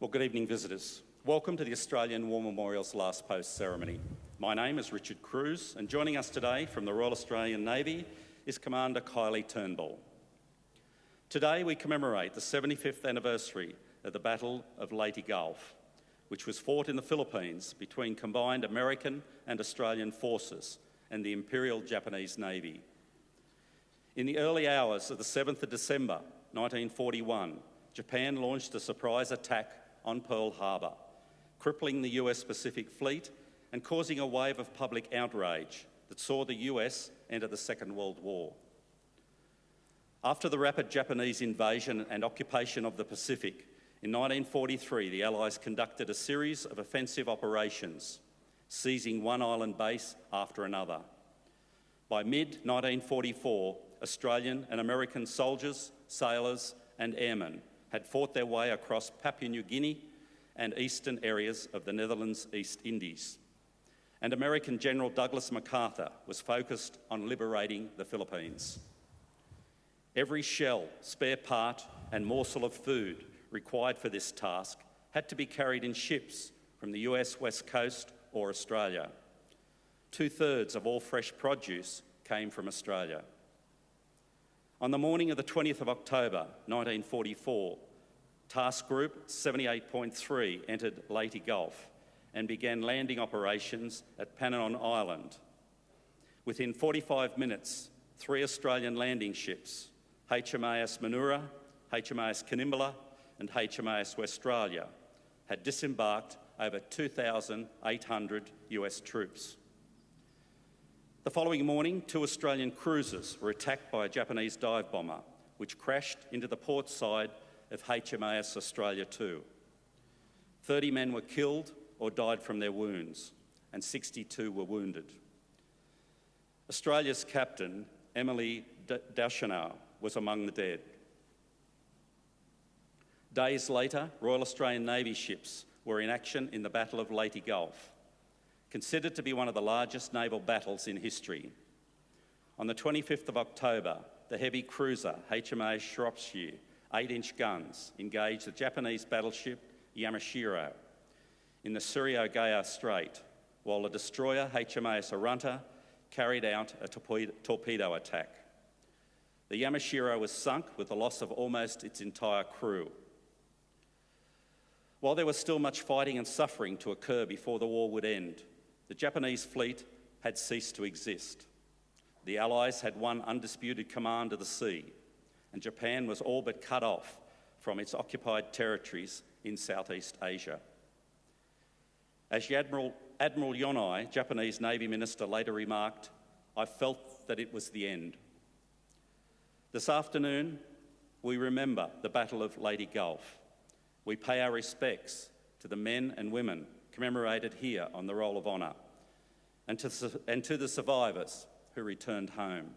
Well, good evening, visitors. Welcome to the Australian War Memorial's Last Post ceremony. My name is Richard Cruz, and joining us today from the Royal Australian Navy is Commander Kylie Turnbull. Today we commemorate the 75th anniversary of the Battle of Leyte Gulf, which was fought in the Philippines between combined American and Australian forces and the Imperial Japanese Navy. In the early hours of the 7th of December 1941, Japan launched a surprise attack on Pearl Harbor, crippling the US Pacific Fleet and causing a wave of public outrage that saw the US enter the Second World War. After the rapid Japanese invasion and occupation of the Pacific, in 1943 the Allies conducted a series of offensive operations, seizing one island base after another. By mid-1944, Australian and American soldiers, sailors and airmen had fought their way across Papua New Guinea and eastern areas of the Netherlands East Indies. And American General Douglas MacArthur was focused on liberating the Philippines. Every shell, spare part and morsel of food required for this task had to be carried in ships from the US West Coast or Australia. 2/3 of all fresh produce came from Australia. On the morning of the 20th of October 1944, Task Group 78.3 entered Leyte Gulf and began landing operations at Pannon Island. Within 45 minutes, 3 Australian landing ships, HMAS Manura, HMAS Kanimbla and HMAS Westralia, had disembarked over 2,800 US troops. The following morning, 2 Australian cruisers were attacked by a Japanese dive bomber, which crashed into the port side of HMAS Australia 2. 30 men were killed or died from their wounds, and 62 were wounded. Australia's captain, Emily Deschanel, was among the dead. Days later, Royal Australian Navy ships were in action in the Battle of Leyte Gulf, considered to be one of the largest naval battles in history. On the 25th of October, the heavy cruiser HMAS Shropshire 8-inch guns engaged the Japanese battleship Yamashiro in the Surigaya Strait, while the destroyer HMAS Arunta carried out a torpedo attack. The Yamashiro was sunk with the loss of almost its entire crew. While there was still much fighting and suffering to occur before the war would end, the Japanese fleet had ceased to exist. The Allies had won undisputed command of the sea, and Japan was all but cut off from its occupied territories in Southeast Asia. As Admiral Yonai, Japanese Navy Minister, later remarked, "I felt that it was the end." This afternoon, we remember the Battle of Leyte Gulf. We pay our respects to the men and women commemorated here on the Roll of Honour, and to the survivors who returned home.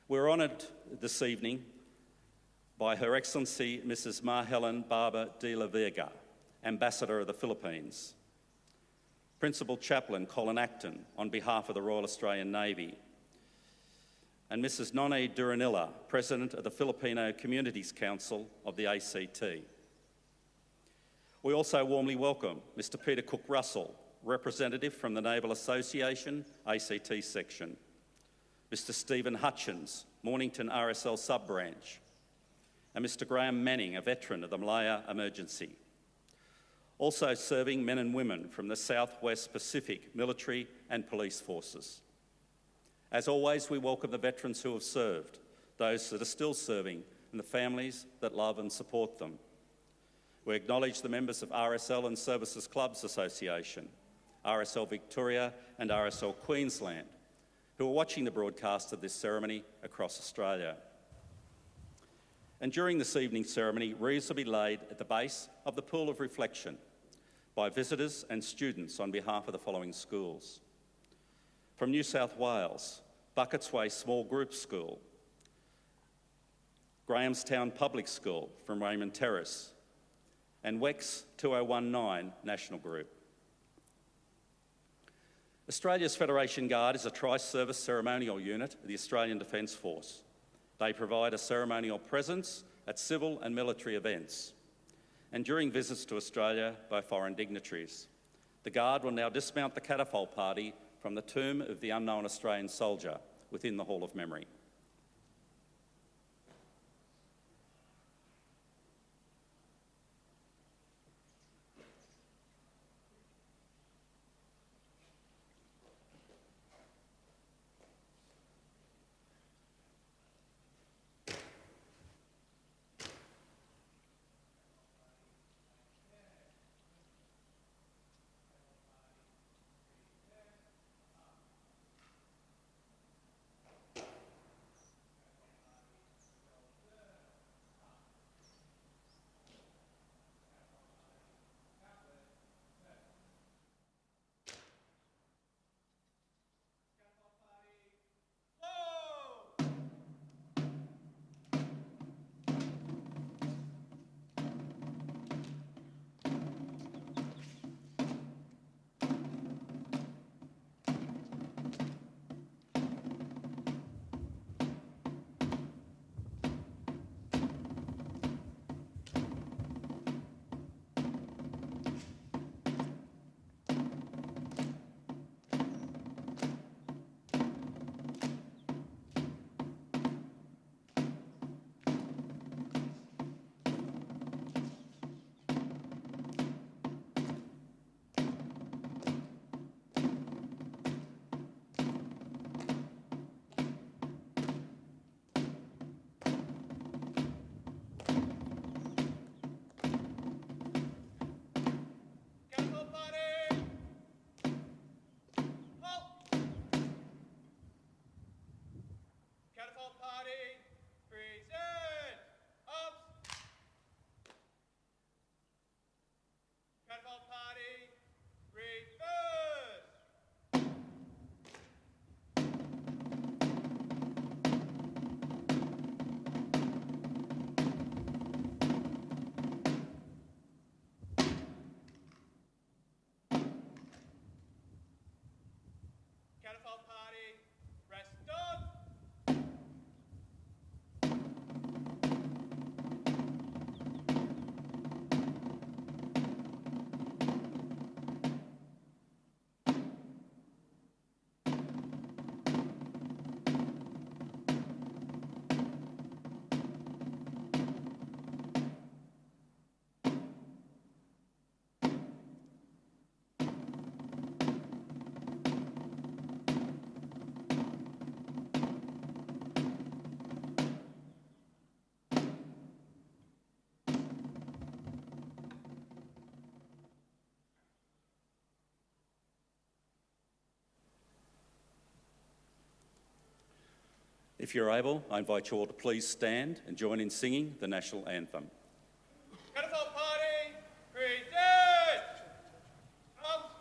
We're honoured this evening by Her Excellency Mrs. Helen Barber de la Vega, Ambassador of the Philippines, Principal Chaplain Colin Acton on behalf of the Royal Australian Navy, and Mrs. Noni Duranilla, President of the Filipino Communities Council of the ACT. We also warmly welcome Mr. Peter Cook-Russell, representative from the Naval Association ACT section, Mr. Stephen Hutchins, Mornington RSL sub-branch, and Mr. Graham Manning, a veteran of the Malaya Emergency. Also serving men and women from the Southwest Pacific military and police forces. As always, we welcome the veterans who have served, those that are still serving, and the families that love and support them. We acknowledge the members of RSL and Services Clubs Association, RSL Victoria and RSL Queensland, who are watching the broadcast of this ceremony across Australia. And during this evening's ceremony, wreaths will be laid at the base of the Pool of Reflection by visitors and students on behalf of the following schools. From New South Wales, Buckets Way Small Group School, Grahamstown Public School from Raymond Terrace, and WEX 2019 National Group. Australia's Federation Guard is a tri-service ceremonial unit of the Australian Defence Force. They provide a ceremonial presence at civil and military events. and during visits to Australia by foreign dignitaries. The Guard will now dismount the catapult party from the tomb of the unknown Australian soldier within the Hall of Memory. Catapult party, rest on. If you're able, I invite you all to please stand and join in singing the national anthem. Catapult party, present. Up.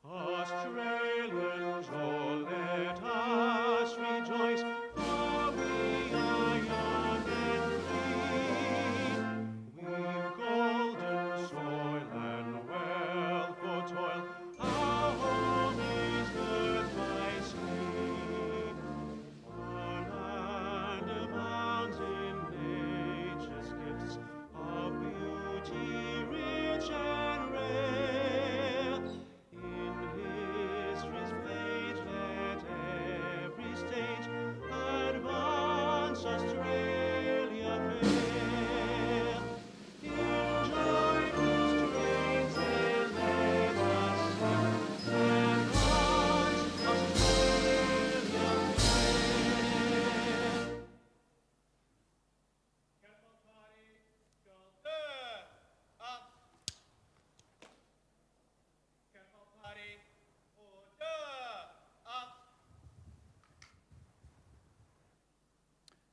Australians, all let us rejoice, for we are young and free. We've golden soil and wealth for toil, our home is earth by sea. Our land abounds in nature's gifts of beauty rich and rare. In history's page let every stage advance Australia fair. In joyful strains then let us sing, advance Australia fair. Catapult party, shoulder. Up. Catapult party, order. Up.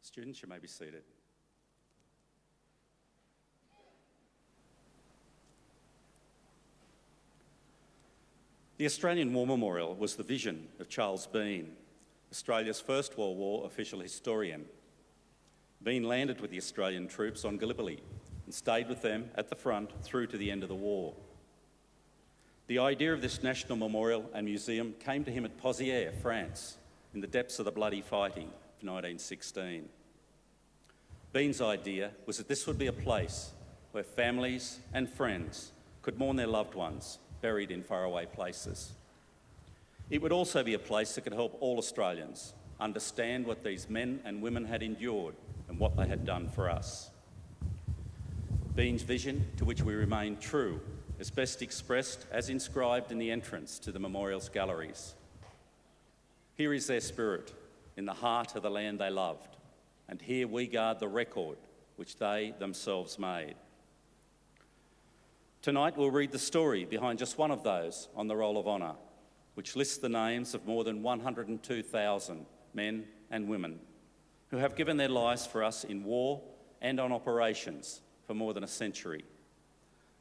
Students, you may be seated. The Australian War Memorial was the vision of Charles Bean, Australia's First World War official historian. Bean landed with the Australian troops on Gallipoli in and stayed with them at the front through to the end of the war. The idea of this national memorial and museum came to him at Pozières, France, in the depths of the bloody fighting of 1916. Bean's idea was that this would be a place where families and friends could mourn their loved ones buried in faraway places. It would also be a place that could help all Australians understand what these men and women had endured and what they had done for us. Bean's vision, to which we remain true, is best expressed as inscribed in the entrance to the memorial's galleries. Here is their spirit, in the heart of the land they loved, and here we guard the record which they themselves made. Tonight we'll read the story behind just one of those on the Roll of Honour, which lists the names of more than 102,000 men and women who have given their lives for us in war and on operations for more than a century.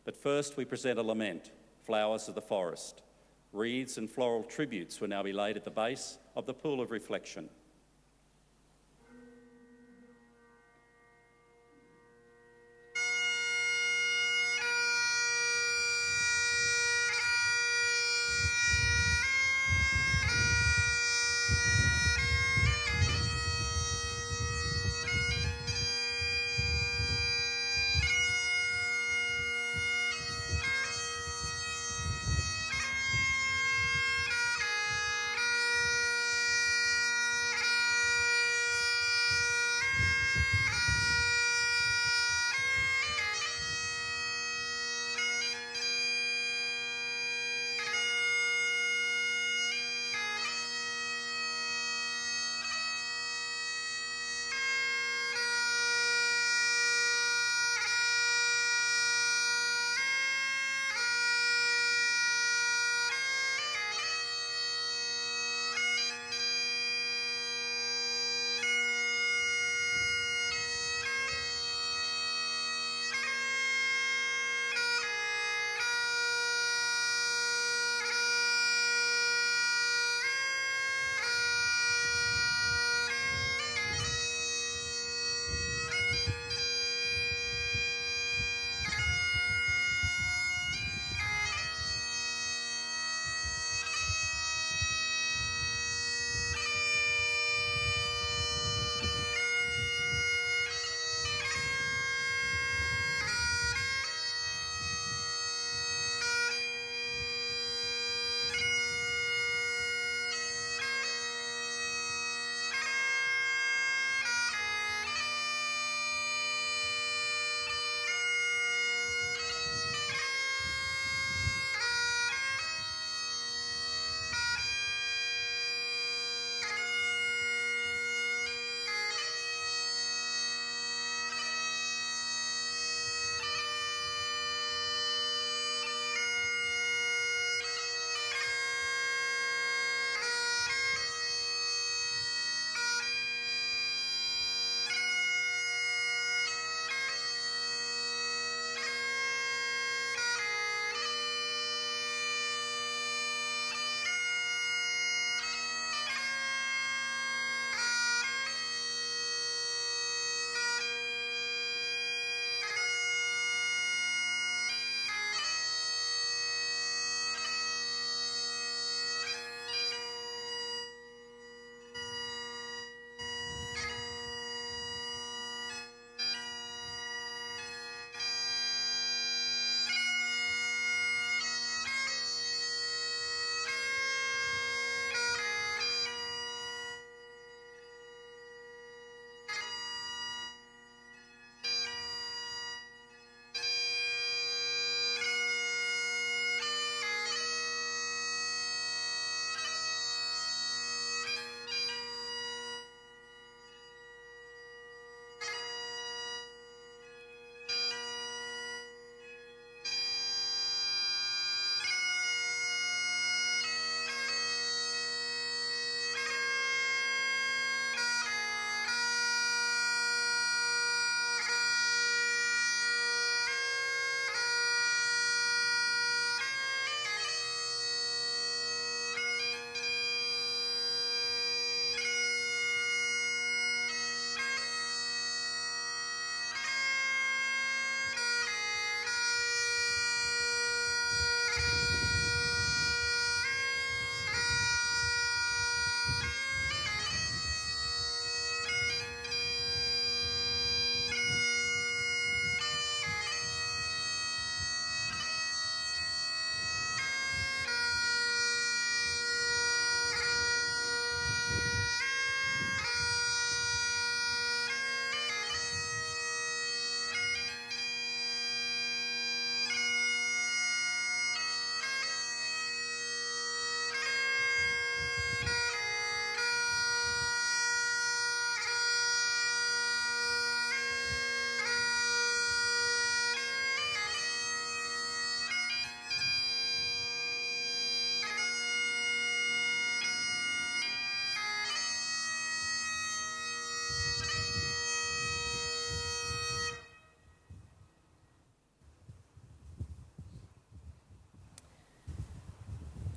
But first we present a lament, Flowers of the Forest. Wreaths and floral tributes will now be laid at the base of the pool of reflection.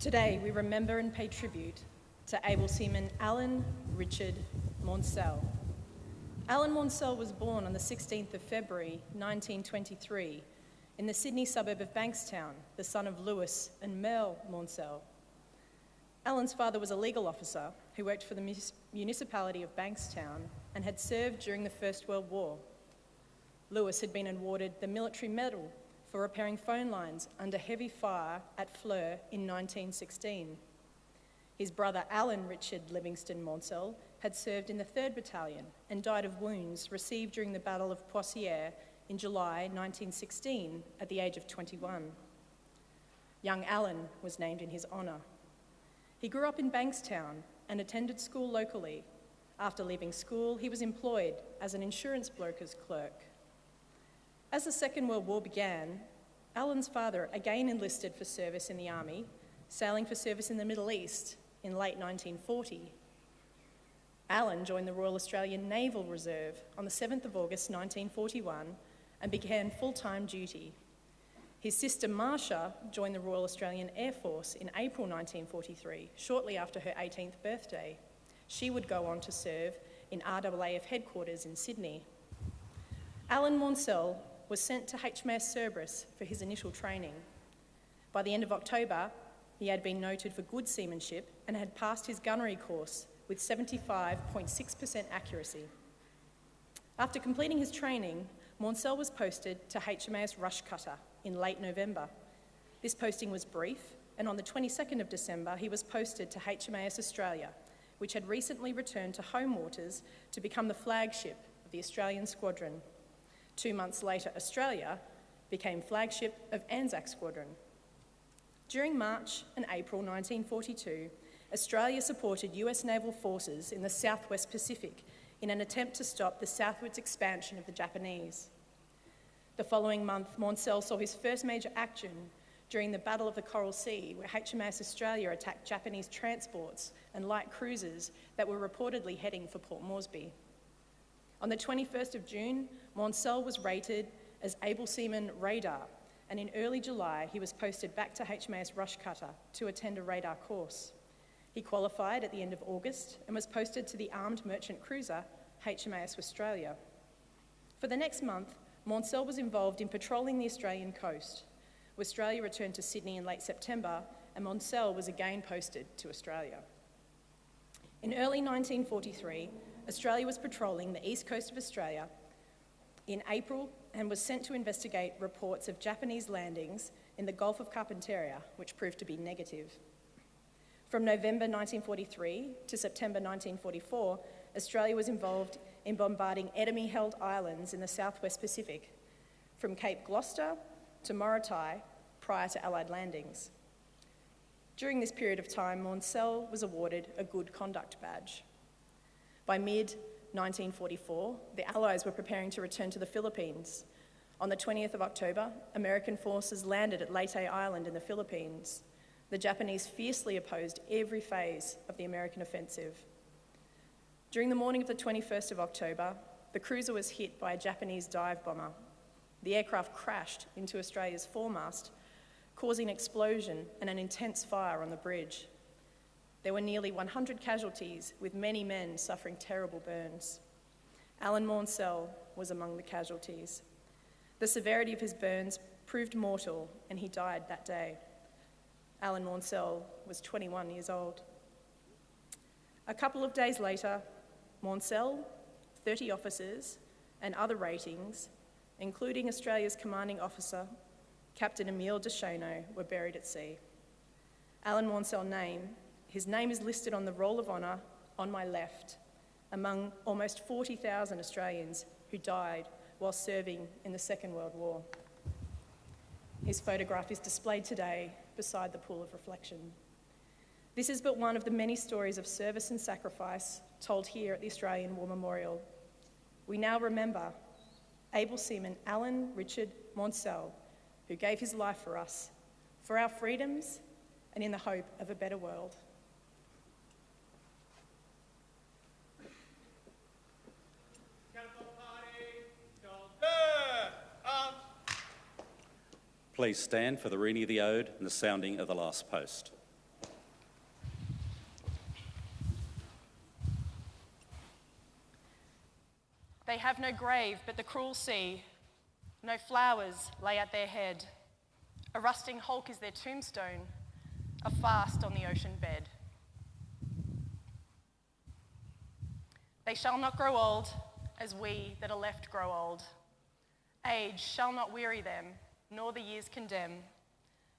Today, we remember and pay tribute to able seaman Allan Richard Maunsell. Allan Maunsell was born on the 16th of February 1923 in the Sydney suburb of Bankstown, the son of Lewis and Mel Maunsell. Allan's father was a legal officer who worked for the municipality of Bankstown and had served during the First World War. Lewis had been awarded the Military Medal for repairing phone lines under heavy fire at Fleur in 1916. His brother Allan Richard Livingston Maunsell had served in the 3rd Battalion and died of wounds received during the Battle of Poitiers in July 1916 at the age of 21. Young Allan was named in his honour. He grew up in Bankstown and attended school locally. After leaving school, he was employed as an insurance broker's clerk. As the Second World War began, Allan's father again enlisted for service in the army, sailing for service in the Middle East in late 1940. Allan joined the Royal Australian Naval Reserve on the 7th of August 1941 and began full-time duty. His sister Marcia joined the Royal Australian Air Force in April 1943, shortly after her 18th birthday. She would go on to serve in RAAF headquarters in Sydney. Allan Maunsell was sent to HMAS Cerberus for his initial training. By the end of October, he had been noted for good seamanship and had passed his gunnery course with 75.6% accuracy. After completing his training, Maunsell was posted to HMAS Rushcutter in late November. This posting was brief, and on the 22nd of December, he was posted to HMAS Australia, which had recently returned to home waters to become the flagship of the Australian Squadron. 2 months later, Australia became flagship of Anzac Squadron. During March and April 1942, Australia supported US naval forces in the Southwest Pacific in an attempt to stop the southwards expansion of the Japanese. The following month, Maunsell saw his first major action during the Battle of the Coral Sea, where HMAS Australia attacked Japanese transports and light cruisers that were reportedly heading for Port Moresby. On the 21st of June, Maunsell was rated as able seaman radar, and in early July he was posted back to HMAS Rushcutter to attend a radar course. He qualified at the end of August and was posted to the armed merchant cruiser HMAS Australia. For the next month, Maunsell was involved in patrolling the Australian coast. Australia returned to Sydney in late September, and Maunsell was again posted to Australia. In early 1943, Australia was patrolling the east coast of Australia in April and was sent to investigate reports of Japanese landings in the Gulf of Carpentaria, which proved to be negative. From November 1943 to September 1944, Australia was involved in bombarding enemy-held islands in the southwest Pacific, from Cape Gloucester to Morotai, prior to Allied landings. During this period of time, Maunsell was awarded a Good Conduct Badge. By mid-1944, the Allies were preparing to return to the Philippines. On the 20th of October, American forces landed at Leyte Island in the Philippines. The Japanese fiercely opposed every phase of the American offensive. During the morning of the 21st of October, the cruiser was hit by a Japanese dive bomber. The aircraft crashed into Australia's foremast, causing an explosion and an intense fire on the bridge. There were nearly 100 casualties, with many men suffering terrible burns. Allan Maunsell was among the casualties. The severity of his burns proved mortal, and he died that day. Allan Maunsell was 21 years old. A couple of days later, Maunsell, 30 officers, and other ratings, including Australia's commanding officer, Captain Emile Deschano, were buried at sea. Allan Maunsell's his name is listed on the Roll of Honour on my left, among almost 40,000 Australians who died while serving in the Second World War. His photograph is displayed today beside the pool of reflection. This is but one of the many stories of service and sacrifice told here at the Australian War Memorial. We now remember able seaman Allan Richard Maunsell, who gave his life for us, for our freedoms, and in the hope of a better world. Please stand for the reading of the ode and the sounding of the last post. They have no grave but the cruel sea. No flowers lay at their head. A rusting hulk is their tombstone, a fast on the ocean bed. They shall not grow old as we that are left grow old. Age shall not weary them, nor the years condemn.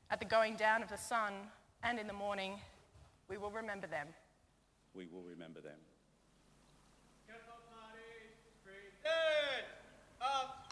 At the going down of the sun and in the morning, we will remember them. We will remember them. Catapult party, present. Up.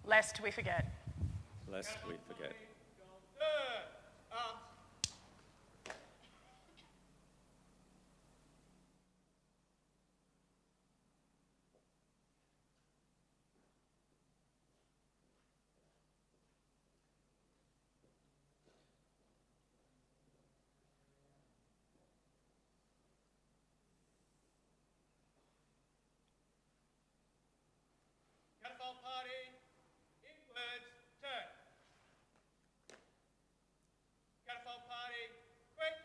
Lest we forget. Lest we forget. Up. Catapult party, inwards, turn. Catapult party, quick,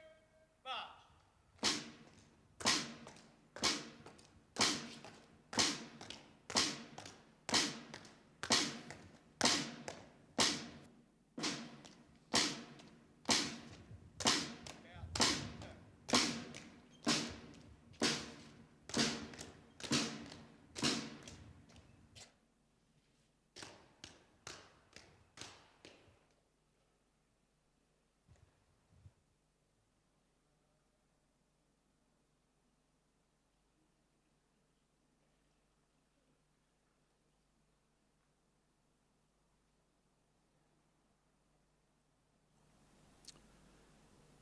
march.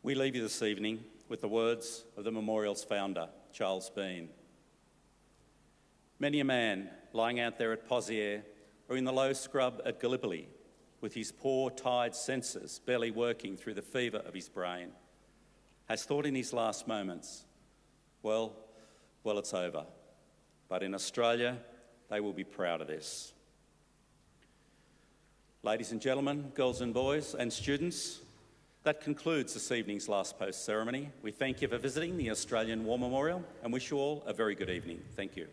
We leave you this evening with the words of the memorial's founder, Charles Bean. Many a man lying out there at Pozières or in the low scrub at Gallipoli, with his poor, tired senses barely working through the fever of his brain, has thought in his last moments, well, it's over. But in Australia, they will be proud of this. Ladies and gentlemen, girls and boys and students, that concludes this evening's last post ceremony. We thank you for visiting the Australian War Memorial and wish you all a very good evening. Thank you.